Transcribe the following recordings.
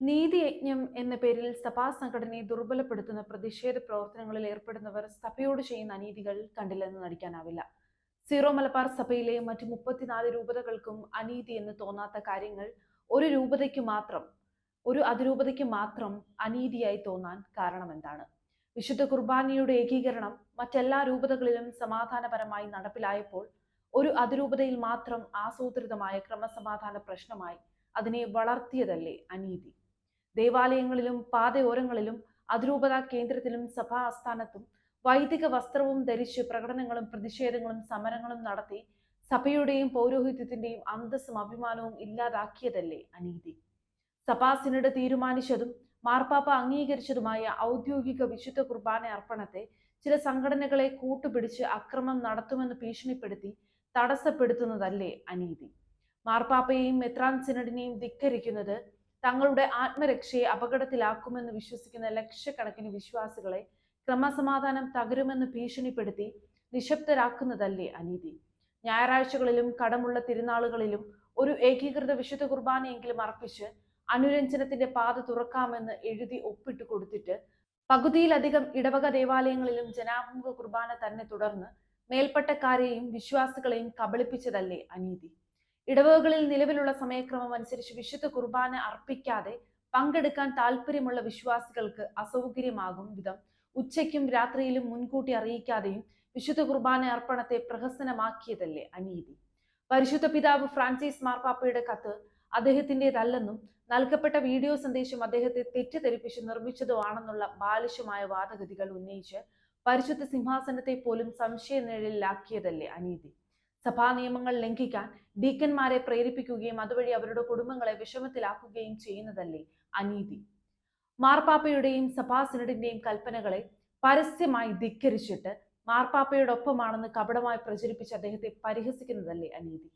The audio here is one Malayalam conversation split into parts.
നീതിയജ്ഞം എന്ന പേരിൽ സഭാ സംഘടനയെ ദുർബലപ്പെടുത്തുന്ന പ്രതിഷേധ പ്രവർത്തനങ്ങളിൽ ഏർപ്പെടുന്നവർ സഭയോട് ചെയ്യുന്ന അനീതികൾ കണ്ടില്ലെന്ന് നടിക്കാനാവില്ല. സീറോ മലബാർ സഭയിലെ മറ്റു 34 രൂപതകൾക്കും അനീതി എന്ന് തോന്നാത്ത കാര്യങ്ങൾ ഒരു രൂപതയ്ക്ക് മാത്രം ഒരു അതിരൂപതയ്ക്ക് മാത്രം അനീതിയായി തോന്നാൻ കാരണമെന്താണ്? വിശുദ്ധ കുർബാനയുടെ ഏകീകരണം മറ്റെല്ലാ രൂപതകളിലും സമാധാനപരമായി നടപ്പിലായപ്പോൾ ഒരു അതിരൂപതയിൽ മാത്രം ആസൂത്രിതമായ ക്രമസമാധാന പ്രശ്നമായി അതിനെ വളർത്തിയതല്ലേ അനീതി? ദേവാലയങ്ങളിലും പാതയോരങ്ങളിലും അതിരൂപതാ കേന്ദ്രത്തിലും സഭാ ആസ്ഥാനത്തും വൈദിക വസ്ത്രവും ധരിച്ച് പ്രകടനങ്ങളും പ്രതിഷേധങ്ങളും സമരങ്ങളും നടത്തി സഭയുടെയും പൗരോഹിത്യത്തിന്റെയും അന്തസ്സും അഭിമാനവും ഇല്ലാതാക്കിയതല്ലേ അനീതി? സഭാ സിനഡ് തീരുമാനിച്ചതും മാർപ്പാപ്പ അംഗീകരിച്ചതുമായ ഔദ്യോഗിക വിശുദ്ധ കുർബാന അർപ്പണത്തെ ചില സംഘടനകളെ കൂട്ടുപിടിച്ച് അക്രമം നടത്തുമെന്ന് ഭീഷണിപ്പെടുത്തി തടസ്സപ്പെടുത്തുന്നതല്ലേ അനീതി? മാർപ്പാപ്പയെയും മെത്രാൻ സിനഡിനെയും ധിക്കരിക്കുന്നത് തങ്ങളുടെ ആത്മരക്ഷയെ അപകടത്തിലാക്കുമെന്ന് വിശ്വസിക്കുന്ന ലക്ഷക്കണക്കിന് വിശ്വാസികളെ ക്രമസമാധാനം തകരുമെന്ന് ഭീഷണിപ്പെടുത്തി നിശബ്ദരാക്കുന്നതല്ലേ അനീതി? ഞായറാഴ്ചകളിലും കടമുള്ള തിരുനാളുകളിലും ഒരു ഏകീകൃത വിശുദ്ധ കുർബാനയെങ്കിലും അർപ്പിച്ച് അനുരഞ്ജനത്തിന്റെ പാത തുറക്കാമെന്ന് എഴുതി ഒപ്പിട്ട് കൊടുത്തിട്ട് പകുതിയിലധികം ഇടവക ദേവാലയങ്ങളിലും ജനാഭിമുഖ കുർബാന തന്നെ തുടർന്ന് മേൽപ്പട്ടക്കാരെയും വിശ്വാസികളെയും കബളിപ്പിച്ചതല്ലേ അനീതി? ഇടവകകളിൽ നിലവിലുള്ള സമയക്രമം അനുസരിച്ച് വിശുദ്ധ കുർബാന അർപ്പിക്കാതെ പങ്കെടുക്കാൻ താല്പര്യമുള്ള വിശ്വാസികൾക്ക് അസൗകര്യമാകും വിധം ഉച്ചയ്ക്കും രാത്രിയിലും മുൻകൂട്ടി അറിയിക്കാതെയും വിശുദ്ധ കുർബാന അർപ്പണത്തെ പ്രഹസനമാക്കിയതല്ലേ അനീതി? പരിശുദ്ധ പിതാവ് ഫ്രാൻസിസ് മാർപ്പാപ്പയുടെ കത്ത് അദ്ദേഹത്തിൻ്റെതല്ലെന്നും നൽകപ്പെട്ട വീഡിയോ സന്ദേശം അദ്ദേഹത്തെ തെറ്റിദ്ധരിപ്പിച്ച് നിർമ്മിച്ചതോ ആണെന്നുള്ള ബാലിശമായ വാദഗതികൾ ഉന്നയിച്ച് പരിശുദ്ധ സിംഹാസനത്തെ പോലും സംശയ നിഴലിലാക്കിയതല്ലേ അനീതി? സഭാ നിയമങ്ങൾ ലംഘിക്കാൻ ഡീക്കന്മാരെ പ്രേരിപ്പിക്കുകയും അതുവഴി അവരുടെ കുടുംബങ്ങളെ വിഷമത്തിലാക്കുകയും ചെയ്യുന്നതല്ലേ അനീതി? മാർപ്പാപ്പയുടെയും സഭാ സിനഡിന്റെയും കൽപ്പനകളെ പരസ്യമായി ധിക്കരിച്ചിട്ട് മാർപ്പാപ്പയോടൊപ്പമാണെന്ന് കപടമായി പ്രചരിപ്പിച്ച് അദ്ദേഹത്തെ പരിഹസിക്കുന്നതല്ലേ അനീതി?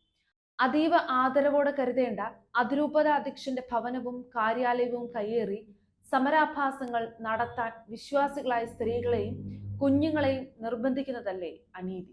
അതീവ ആദരവോടെ കരുതേണ്ട അതിരൂപത അധ്യക്ഷന്റെ ഭവനവും കാര്യാലയവും കയ്യേറി സമരാഭാസങ്ങൾ നടത്താൻ വിശ്വാസികളായ സ്ത്രീകളെയും കുഞ്ഞുങ്ങളെയും നിർബന്ധിക്കുന്നതല്ലേ അനീതി?